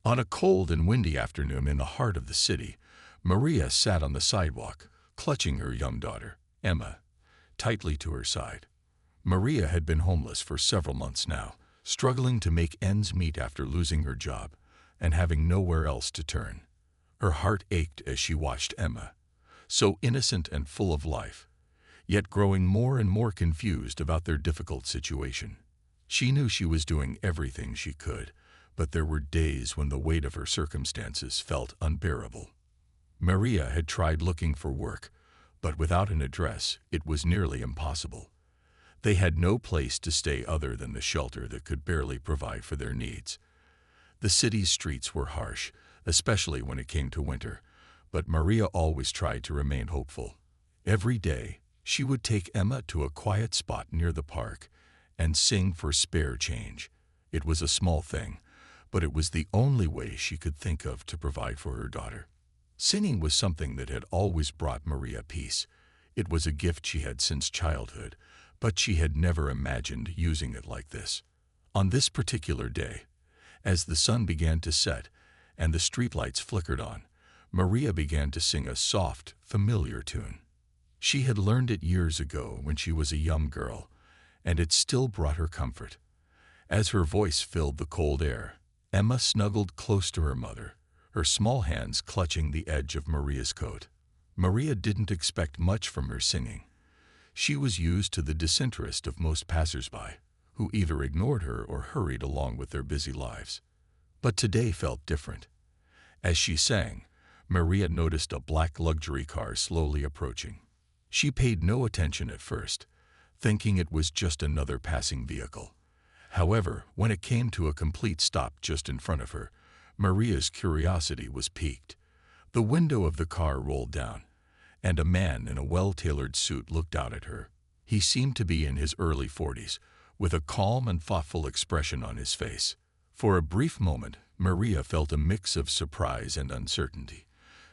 On a cold and windy afternoon in the heart of the city, Maria sat on the sidewalk, clutching her young daughter, Emma, tightly to her side. Maria had been homeless for several months now, struggling to make ends meet after losing her job and having nowhere else to turn. Her heart ached as she watched Emma, so innocent and full of life, yet growing more and more confused about their difficult situation. She knew she was doing everything she could, but there were days when the weight of her circumstances felt unbearable. Maria had tried looking for work, but without an address, it was nearly impossible. They had no place to stay other than the shelter that could barely provide for their needs. The city's streets were harsh, especially when it came to winter, but Maria always tried to remain hopeful. Every day, she would take Emma to a quiet spot near the park and sing for spare change. It was a small thing, but it was the only way she could think of to provide for her daughter. Singing was something that had always brought Maria peace. It was a gift she had since childhood, but she had never imagined using it like this. On this particular day, as the sun began to set and the streetlights flickered on, Maria began to sing a soft, familiar tune. She had learned it years ago when she was a young girl, and it still brought her comfort. As her voice filled the cold air, Emma snuggled close to her mother, her small hands clutching the edge of Maria's coat. Maria didn't expect much from her singing. She was used to the disinterest of most passers-by, who either ignored her or hurried along with their busy lives. But today felt different. As she sang, Maria noticed a black luxury car slowly approaching. She paid no attention at first, thinking it was just another passing vehicle. However, when it came to a complete stop just in front of her, Maria's curiosity was piqued. The window of the car rolled down, and a man in a well-tailored suit looked out at her. He seemed to be in his early 40s, with a calm and thoughtful expression on his face. For a brief moment, Maria felt a mix of surprise and uncertainty.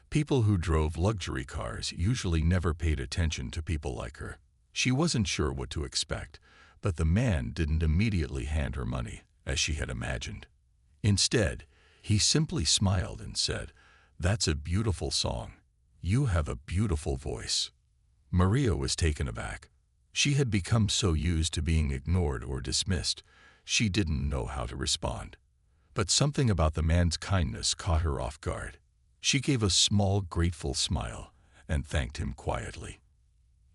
People who drove luxury cars usually never paid attention to people like her. She wasn't sure what to expect, but the man didn't immediately hand her money, as she had imagined. Instead, he simply smiled and said, "That's a beautiful song. You have a beautiful voice." Maria was taken aback. She had become so used to being ignored or dismissed, she didn't know how to respond. But something about the man's kindness caught her off guard. She gave a small, grateful smile and thanked him quietly.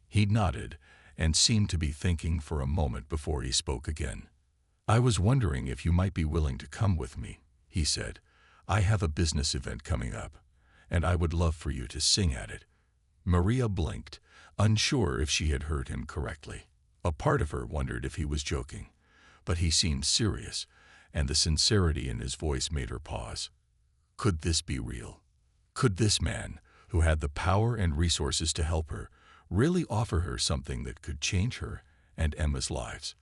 He nodded and seemed to be thinking for a moment before he spoke again. "I was wondering if you might be willing to come with me," he said. "I have a business event coming up, and I would love for you to sing at it." Maria blinked, unsure if she had heard him correctly. A part of her wondered if he was joking, but he seemed serious, and the sincerity in his voice made her pause. Could this be real? Could this man, who had the power and resources to help her, really offer her something that could change her and Emma's lives?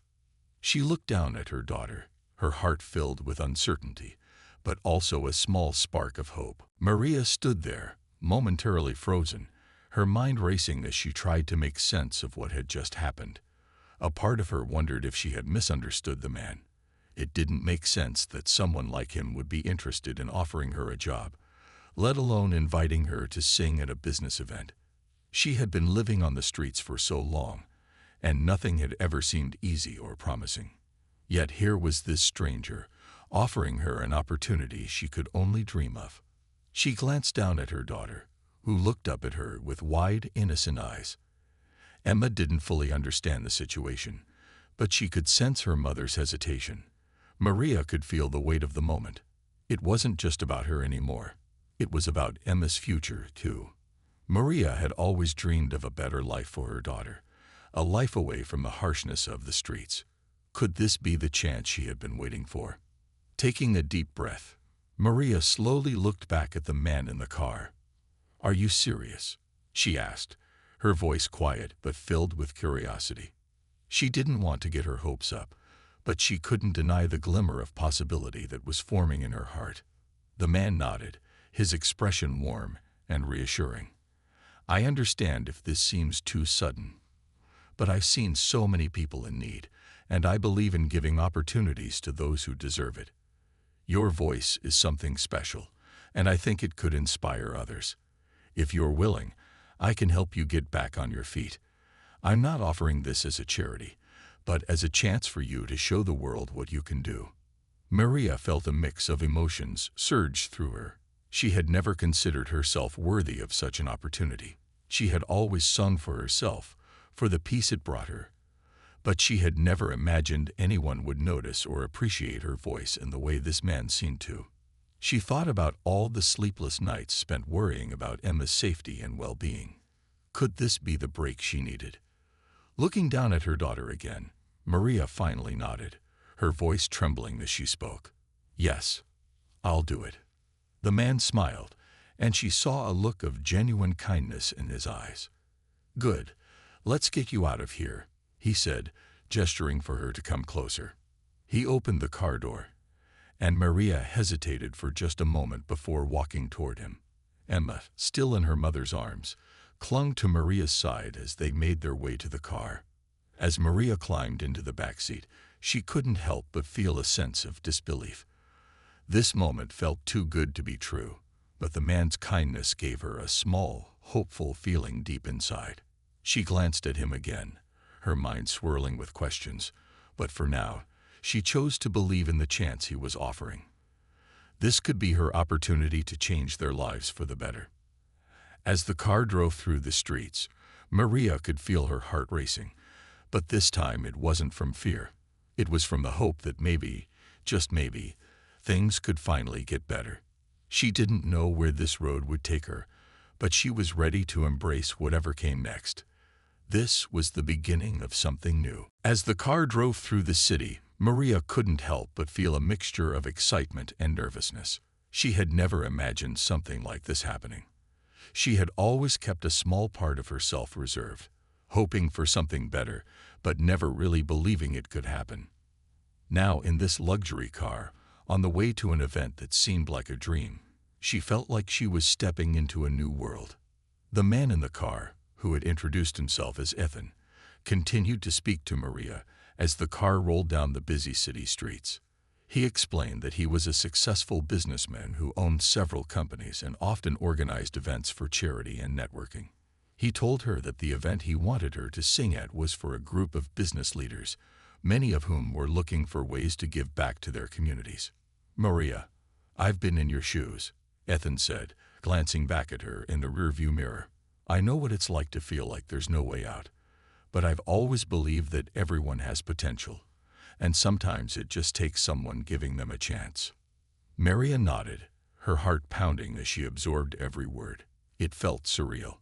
She looked down at her daughter, her heart filled with uncertainty, but also a small spark of hope. Maria stood there, momentarily frozen, her mind racing as she tried to make sense of what had just happened. A part of her wondered if she had misunderstood the man. It didn't make sense that someone like him would be interested in offering her a job, let alone inviting her to sing at a business event. She had been living on the streets for so long, and nothing had ever seemed easy or promising. Yet here was this stranger, offering her an opportunity she could only dream of. She glanced down at her daughter, who looked up at her with wide, innocent eyes. Emma didn't fully understand the situation, but she could sense her mother's hesitation. Maria could feel the weight of the moment. It wasn't just about her anymore. It was about Emma's future, too. Maria had always dreamed of a better life for her daughter, a life away from the harshness of the streets. Could this be the chance she had been waiting for? Taking a deep breath, Maria slowly looked back at the man in the car. "Are you serious?" she asked, her voice quiet but filled with curiosity. She didn't want to get her hopes up, but she couldn't deny the glimmer of possibility that was forming in her heart. The man nodded, his expression warm and reassuring. "I understand if this seems too sudden, but I've seen so many people in need, and I believe in giving opportunities to those who deserve it. Your voice is something special, and I think it could inspire others. If you're willing, I can help you get back on your feet. I'm not offering this as a charity, but as a chance for you to show the world what you can do." Maria felt a mix of emotions surge through her. She had never considered herself worthy of such an opportunity. She had always sung for herself, for the peace it brought her. But she had never imagined anyone would notice or appreciate her voice in the way this man seemed to. She thought about all the sleepless nights spent worrying about Emma's safety and well-being. Could this be the break she needed? Looking down at her daughter again, Maria finally nodded, her voice trembling as she spoke. "Yes, I'll do it." The man smiled, and she saw a look of genuine kindness in his eyes. "Good. Let's get you out of here," he said, gesturing for her to come closer. He opened the car door, and Maria hesitated for just a moment before walking toward him. Emma, still in her mother's arms, clung to Maria's side as they made their way to the car. As Maria climbed into the back seat, she couldn't help but feel a sense of disbelief. This moment felt too good to be true, but the man's kindness gave her a small, hopeful feeling deep inside. She glanced at him again, her mind swirling with questions, but for now, she chose to believe in the chance he was offering. This could be her opportunity to change their lives for the better. As the car drove through the streets, Maria could feel her heart racing, but this time it wasn't from fear. It was from the hope that maybe, just maybe, things could finally get better. She didn't know where this road would take her, but she was ready to embrace whatever came next. This was the beginning of something new. As the car drove through the city, Maria couldn't help but feel a mixture of excitement and nervousness. She had never imagined something like this happening. She had always kept a small part of herself reserved, hoping for something better, but never really believing it could happen. Now, in this luxury car, on the way to an event that seemed like a dream, she felt like she was stepping into a new world. The man in the car, who had introduced himself as Ethan, continued to speak to Maria as the car rolled down the busy city streets. He explained that he was a successful businessman who owned several companies and often organized events for charity and networking. He told her that the event he wanted her to sing at was for a group of business leaders, many of whom were looking for ways to give back to their communities. "Maria, I've been in your shoes," Ethan said, glancing back at her in the rearview mirror. "I know what it's like to feel like there's no way out, but I've always believed that everyone has potential, and sometimes it just takes someone giving them a chance." Maria nodded, her heart pounding as she absorbed every word. It felt surreal.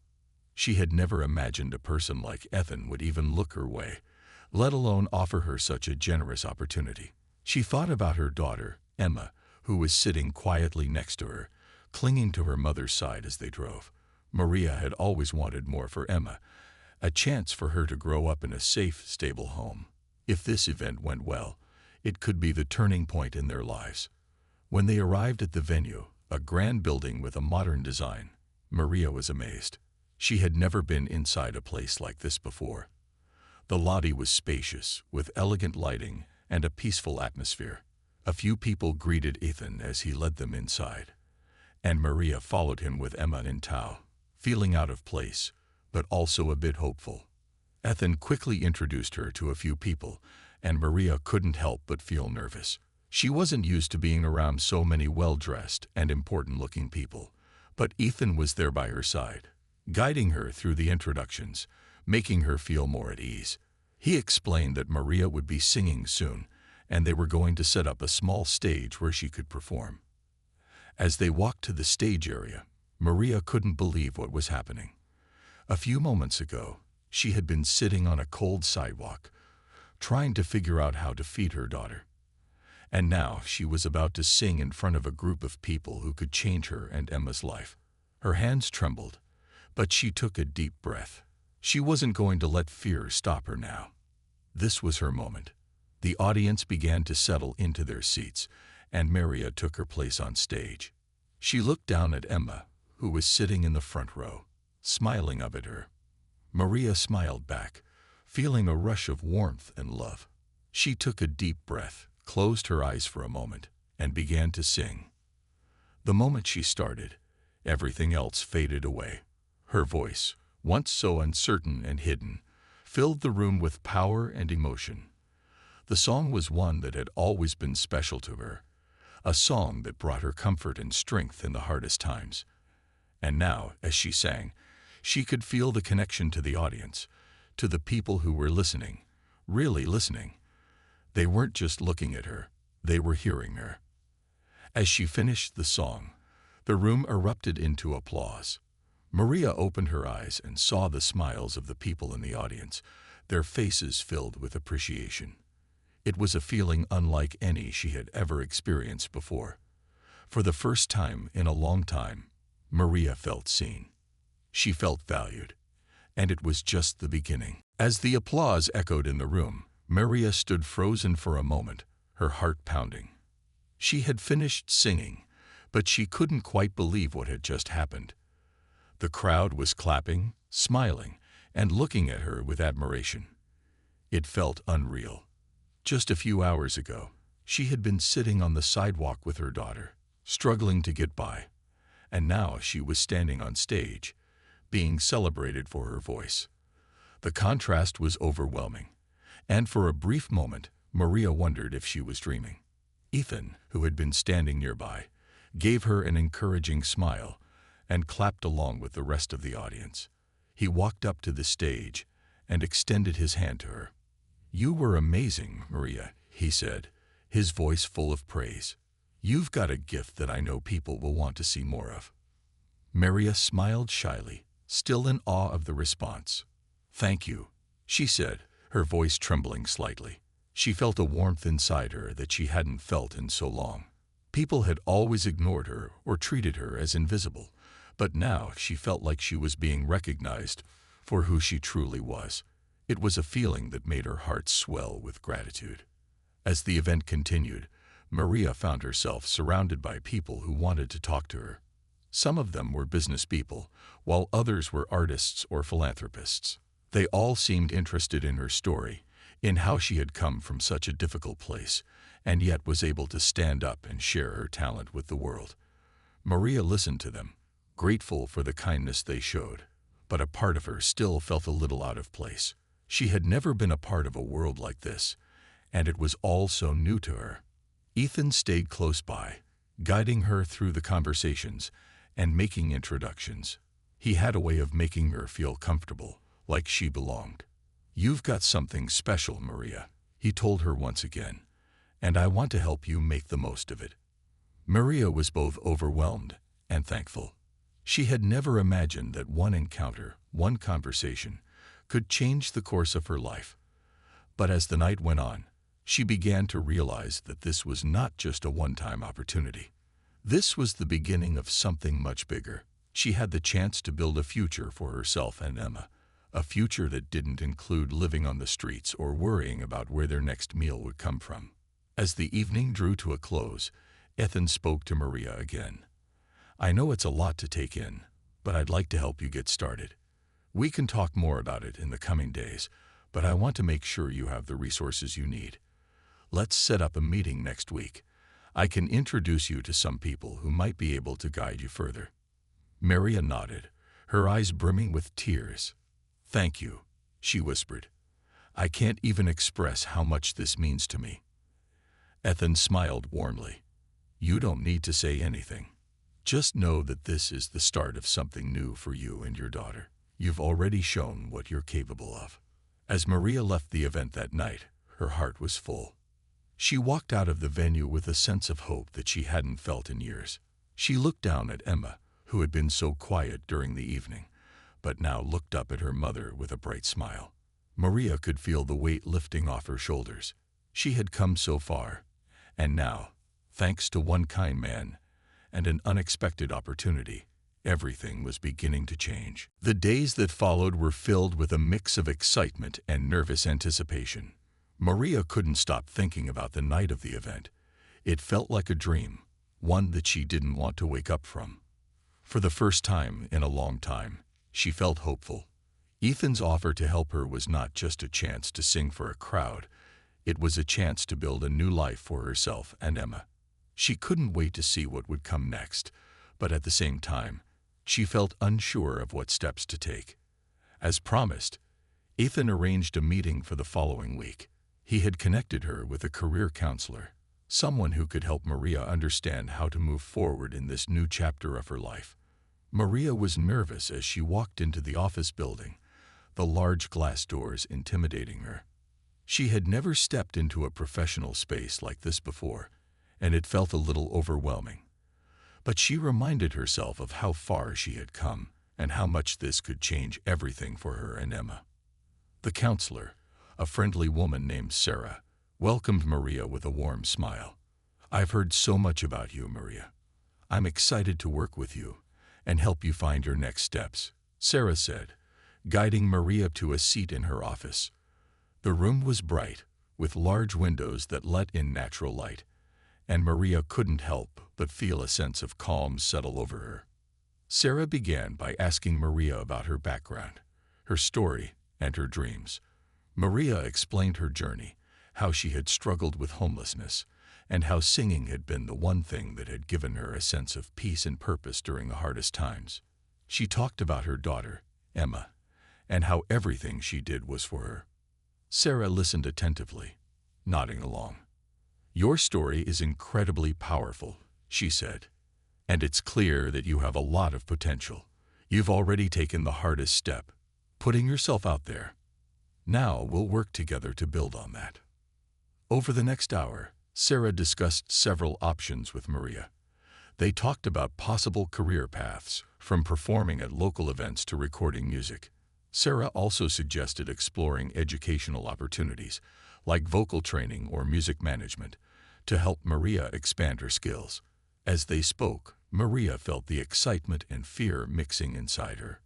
She had never imagined a person like Ethan would even look her way, let alone offer her such a generous opportunity. She thought about her daughter, Emma, who was sitting quietly next to her, clinging to her mother's side as they drove. Maria had always wanted more for Emma, a chance for her to grow up in a safe, stable home. If this event went well, it could be the turning point in their lives. When they arrived at the venue, a grand building with a modern design, Maria was amazed. She had never been inside a place like this before. The lobby was spacious, with elegant lighting and a peaceful atmosphere. A few people greeted Ethan as he led them inside, and Maria followed him with Emma in tow, feeling out of place, but also a bit hopeful. Ethan quickly introduced her to a few people, and Maria couldn't help but feel nervous. She wasn't used to being around so many well-dressed and important-looking people, but Ethan was there by her side, guiding her through the introductions, making her feel more at ease. He explained that Maria would be singing soon, and they were going to set up a small stage where she could perform. As they walked to the stage area, Maria couldn't believe what was happening. A few moments ago, she had been sitting on a cold sidewalk, trying to figure out how to feed her daughter. And now she was about to sing in front of a group of people who could change her and Emma's life. Her hands trembled, but she took a deep breath. She wasn't going to let fear stop her now. This was her moment. The audience began to settle into their seats, and Maria took her place on stage. She looked down at Emma, who was sitting in the front row, smiling up at her. Maria smiled back, feeling a rush of warmth and love. She took a deep breath, closed her eyes for a moment, and began to sing. The moment she started, everything else faded away. Her voice, once so uncertain and hidden, filled the room with power and emotion. The song was one that had always been special to her, a song that brought her comfort and strength in the hardest times. And now, as she sang, she could feel the connection to the audience, to the people who were listening, really listening. They weren't just looking at her, they were hearing her. As she finished the song, the room erupted into applause. Maria opened her eyes and saw the smiles of the people in the audience, their faces filled with appreciation. It was a feeling unlike any she had ever experienced before. For the first time in a long time, Maria felt seen. She felt valued, and it was just the beginning. As the applause echoed in the room, Maria stood frozen for a moment, her heart pounding. She had finished singing, but she couldn't quite believe what had just happened. The crowd was clapping, smiling, and looking at her with admiration. It felt unreal. Just a few hours ago, she had been sitting on the sidewalk with her daughter, struggling to get by, and now she was standing on stage, being celebrated for her voice. The contrast was overwhelming, and for a brief moment, Maria wondered if she was dreaming. Ethan, who had been standing nearby, gave her an encouraging smile and clapped along with the rest of the audience. He walked up to the stage and extended his hand to her. "You were amazing, Maria," he said, his voice full of praise. "You've got a gift that I know people will want to see more of." Maria smiled shyly, still in awe of the response. "Thank you," she said, her voice trembling slightly. She felt a warmth inside her that she hadn't felt in so long. People had always ignored her or treated her as invisible, but now she felt like she was being recognized for who she truly was. It was a feeling that made her heart swell with gratitude. As the event continued, Maria found herself surrounded by people who wanted to talk to her. Some of them were business people, while others were artists or philanthropists. They all seemed interested in her story, in how she had come from such a difficult place, and yet was able to stand up and share her talent with the world. Maria listened to them, grateful for the kindness they showed, but a part of her still felt a little out of place. She had never been a part of a world like this, and it was all so new to her. Ethan stayed close by, guiding her through the conversations and making introductions. He had a way of making her feel comfortable, like she belonged. "You've got something special, Maria," he told her once again, "and I want to help you make the most of it." Maria was both overwhelmed and thankful. She had never imagined that one encounter, one conversation, could change the course of her life. But as the night went on, she began to realize that this was not just a one-time opportunity. This was the beginning of something much bigger. She had the chance to build a future for herself and Emma, a future that didn't include living on the streets or worrying about where their next meal would come from. As the evening drew to a close, Ethan spoke to Maria again. "I know it's a lot to take in, but I'd like to help you get started. We can talk more about it in the coming days, but I want to make sure you have the resources you need. Let's set up a meeting next week. I can introduce you to some people who might be able to guide you further." Maria nodded, her eyes brimming with tears. "Thank you," she whispered. "I can't even express how much this means to me." Ethan smiled warmly. "You don't need to say anything. Just know that this is the start of something new for you and your daughter. You've already shown what you're capable of." As Maria left the event that night, her heart was full. She walked out of the venue with a sense of hope that she hadn't felt in years. She looked down at Emma, who had been so quiet during the evening, but now looked up at her mother with a bright smile. Maria could feel the weight lifting off her shoulders. She had come so far, and now, thanks to one kind man and an unexpected opportunity, everything was beginning to change. The days that followed were filled with a mix of excitement and nervous anticipation. Maria couldn't stop thinking about the night of the event. It felt like a dream, one that she didn't want to wake up from. For the first time in a long time, she felt hopeful. Ethan's offer to help her was not just a chance to sing for a crowd. It was a chance to build a new life for herself and Emma. She couldn't wait to see what would come next, but at the same time, she felt unsure of what steps to take. As promised, Ethan arranged a meeting for the following week. He had connected her with a career counselor, someone who could help Maria understand how to move forward in this new chapter of her life. Maria was nervous as she walked into the office building, the large glass doors intimidating her. She had never stepped into a professional space like this before, and it felt a little overwhelming. But she reminded herself of how far she had come and how much this could change everything for her and Emma. The counselor, a friendly woman named Sarah, welcomed Maria with a warm smile. "I've heard so much about you, Maria. I'm excited to work with you and help you find your next steps," Sarah said, guiding Maria to a seat in her office. The room was bright, with large windows that let in natural light, and Maria couldn't help but feel a sense of calm settle over her. Sarah began by asking Maria about her background, her story, and her dreams. Maria explained her journey, how she had struggled with homelessness, and how singing had been the one thing that had given her a sense of peace and purpose during the hardest times. She talked about her daughter, Emma, and how everything she did was for her. Sarah listened attentively, nodding along. "Your story is incredibly powerful," she said, "and it's clear that you have a lot of potential. You've already taken the hardest step, putting yourself out there. Now we'll work together to build on that." Over the next hour, Sarah discussed several options with Maria. They talked about possible career paths, from performing at local events to recording music. Sarah also suggested exploring educational opportunities, like vocal training or music management, to help Maria expand her skills. As they spoke, Maria felt the excitement and fear mixing inside her.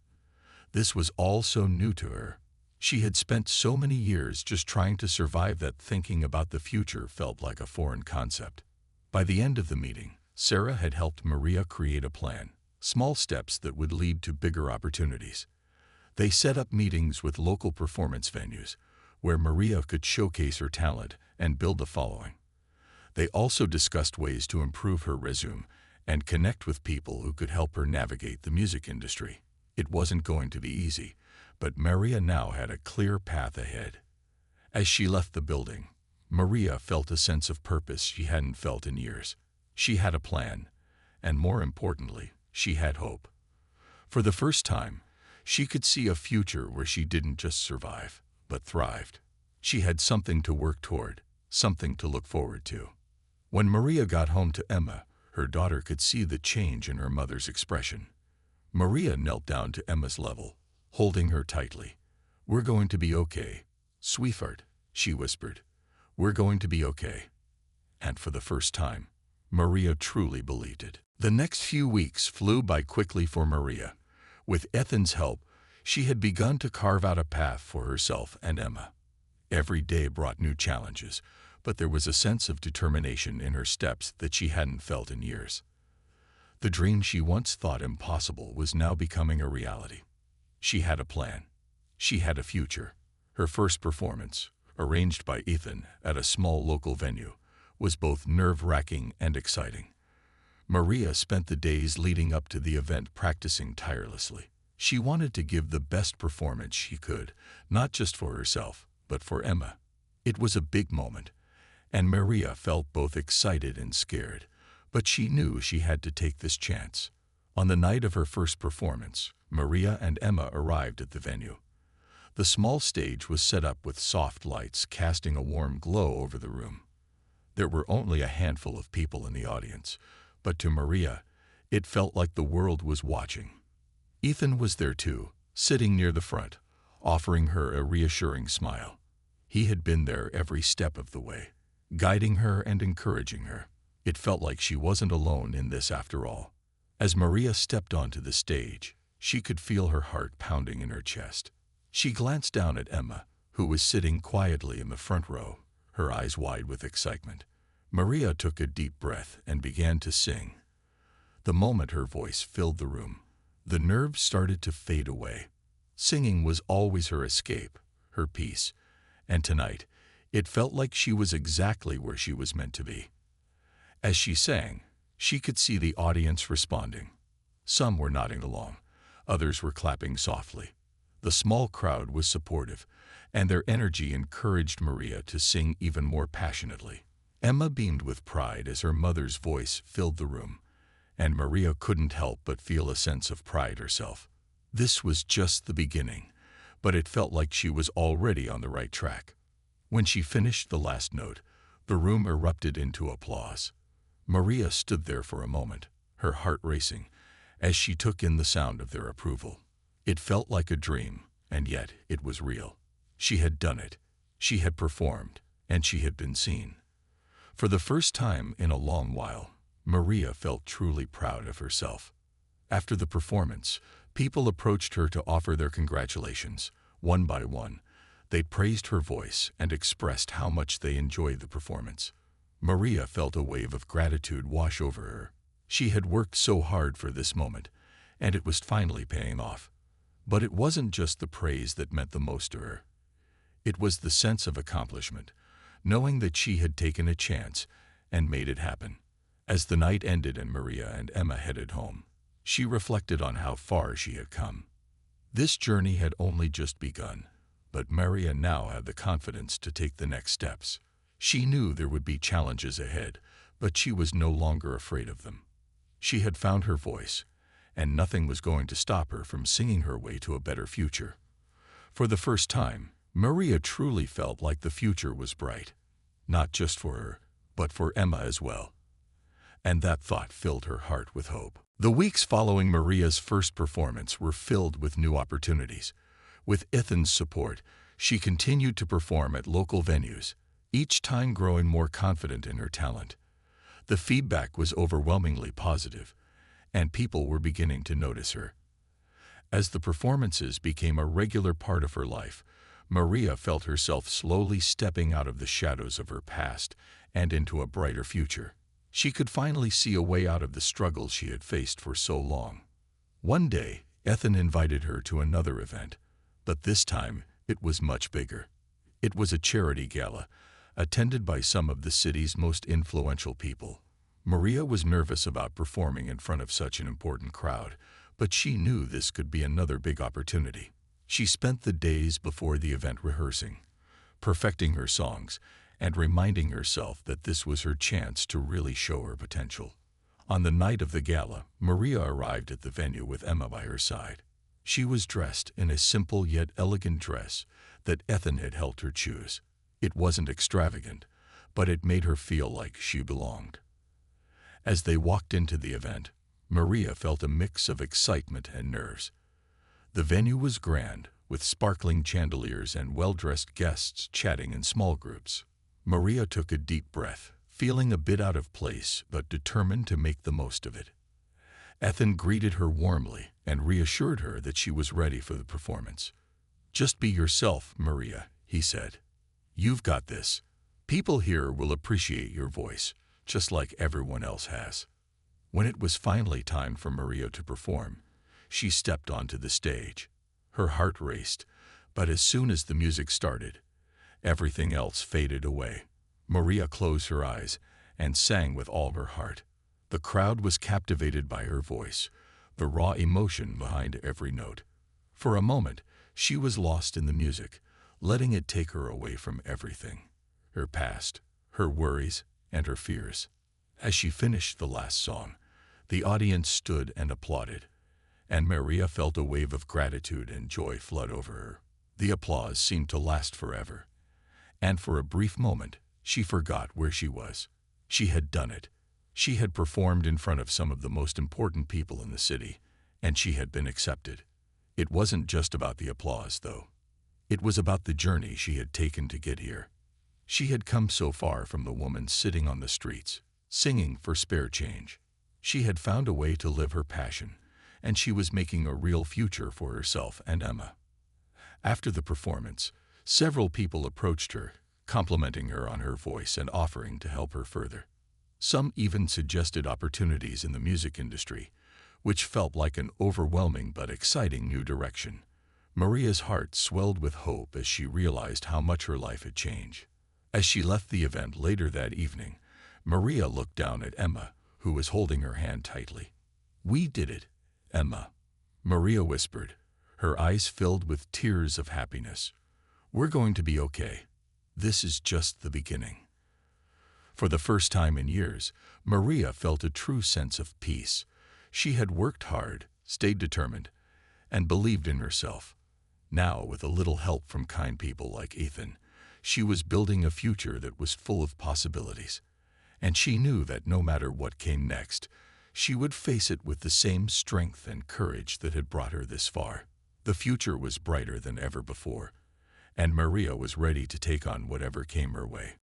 This was all so new to her. She had spent so many years just trying to survive that thinking about the future felt like a foreign concept. By the end of the meeting, Sarah had helped Maria create a plan, small steps that would lead to bigger opportunities. They set up meetings with local performance venues, where Maria could showcase her talent and build a following. They also discussed ways to improve her resume and connect with people who could help her navigate the music industry. It wasn't going to be easy, but Maria now had a clear path ahead. As she left the building, Maria felt a sense of purpose she hadn't felt in years. She had a plan, and more importantly, she had hope. For the first time, she could see a future where she didn't just survive, but thrived. She had something to work toward, something to look forward to. When Maria got home to Emma, her daughter could see the change in her mother's expression. Maria knelt down to Emma's level, holding her tightly. "We're going to be okay, sweetheart," she whispered. "We're going to be okay." And for the first time, Maria truly believed it. The next few weeks flew by quickly for Maria. With Ethan's help, she had begun to carve out a path for herself and Emma. Every day brought new challenges, but there was a sense of determination in her steps that she hadn't felt in years. The dream she once thought impossible was now becoming a reality. She had a plan. She had a future. Her first performance, arranged by Ethan at a small local venue, was both nerve-wracking and exciting. Maria spent the days leading up to the event practicing tirelessly. She wanted to give the best performance she could, not just for herself, but for Emma. It was a big moment, and Maria felt both excited and scared, but she knew she had to take this chance. On the night of her first performance, Maria and Emma arrived at the venue. The small stage was set up with soft lights casting a warm glow over the room. There were only a handful of people in the audience, but to Maria, it felt like the world was watching. Ethan was there too, sitting near the front, offering her a reassuring smile. He had been there every step of the way, guiding her and encouraging her. It felt like she wasn't alone in this after all. As Maria stepped onto the stage, she could feel her heart pounding in her chest. She glanced down at Emma, who was sitting quietly in the front row, her eyes wide with excitement. Maria took a deep breath and began to sing. The moment her voice filled the room, the nerves started to fade away. Singing was always her escape, her peace, and tonight, it felt like she was exactly where she was meant to be. As she sang, she could see the audience responding. Some were nodding along, others were clapping softly. The small crowd was supportive, and their energy encouraged Maria to sing even more passionately. Emma beamed with pride as her mother's voice filled the room, and Maria couldn't help but feel a sense of pride herself. This was just the beginning, but it felt like she was already on the right track. When she finished the last note, the room erupted into applause. Maria stood there for a moment, her heart racing, as she took in the sound of their approval. It felt like a dream, and yet it was real. She had done it, she had performed, and she had been seen. For the first time in a long while, Maria felt truly proud of herself. After the performance, people approached her to offer their congratulations. One by one, they praised her voice and expressed how much they enjoyed the performance. Maria felt a wave of gratitude wash over her. She had worked so hard for this moment, and it was finally paying off. But it wasn't just the praise that meant the most to her. It was the sense of accomplishment, knowing that she had taken a chance and made it happen. As the night ended and Maria and Emma headed home, she reflected on how far she had come. This journey had only just begun, but Maria now had the confidence to take the next steps. She knew there would be challenges ahead, but she was no longer afraid of them. She had found her voice, and nothing was going to stop her from singing her way to a better future. For the first time, Maria truly felt like the future was bright, not just for her, but for Emma as well. And that thought filled her heart with hope. The weeks following Maria's first performance were filled with new opportunities. With Ethan's support, she continued to perform at local venues, each time growing more confident in her talent. The feedback was overwhelmingly positive, and people were beginning to notice her. As the performances became a regular part of her life, Maria felt herself slowly stepping out of the shadows of her past and into a brighter future. She could finally see a way out of the struggles she had faced for so long. One day, Ethan invited her to another event, but this time it was much bigger. It was a charity gala, attended by some of the city's most influential people. Maria was nervous about performing in front of such an important crowd, but she knew this could be another big opportunity. She spent the days before the event rehearsing, perfecting her songs, and reminding herself that this was her chance to really show her potential. On the night of the gala, Maria arrived at the venue with Emma by her side. She was dressed in a simple yet elegant dress that Ethan had helped her choose. It wasn't extravagant, but it made her feel like she belonged. As they walked into the event, Maria felt a mix of excitement and nerves. The venue was grand, with sparkling chandeliers and well-dressed guests chatting in small groups. Maria took a deep breath, feeling a bit out of place but determined to make the most of it. Ethan greeted her warmly and reassured her that she was ready for the performance. "Just be yourself, Maria," he said. "You've got this. People here will appreciate your voice, just like everyone else has." When it was finally time for Maria to perform, she stepped onto the stage. Her heart raced, but as soon as the music started, everything else faded away. Maria closed her eyes and sang with all her heart. The crowd was captivated by her voice, the raw emotion behind every note. For a moment, she was lost in the music, letting it take her away from everything: her past, her worries, and her fears. As she finished the last song, the audience stood and applauded, and Maria felt a wave of gratitude and joy flood over her. The applause seemed to last forever, and for a brief moment, she forgot where she was. She had done it. She had performed in front of some of the most important people in the city, and she had been accepted. It wasn't just about the applause, though. It was about the journey she had taken to get here. She had come so far from the woman sitting on the streets, singing for spare change. She had found a way to live her passion, and she was making a real future for herself and Emma. After the performance, several people approached her, complimenting her on her voice and offering to help her further. Some even suggested opportunities in the music industry, which felt like an overwhelming but exciting new direction. Maria's heart swelled with hope as she realized how much her life had changed. As she left the event later that evening, Maria looked down at Emma, who was holding her hand tightly. "We did it, Emma," Maria whispered, her eyes filled with tears of happiness. "We're going to be okay. This is just the beginning." For the first time in years, Maria felt a true sense of peace. She had worked hard, stayed determined, and believed in herself. Now, with a little help from kind people like Ethan, she was building a future that was full of possibilities. And she knew that no matter what came next, she would face it with the same strength and courage that had brought her this far. The future was brighter than ever before, and Maria was ready to take on whatever came her way.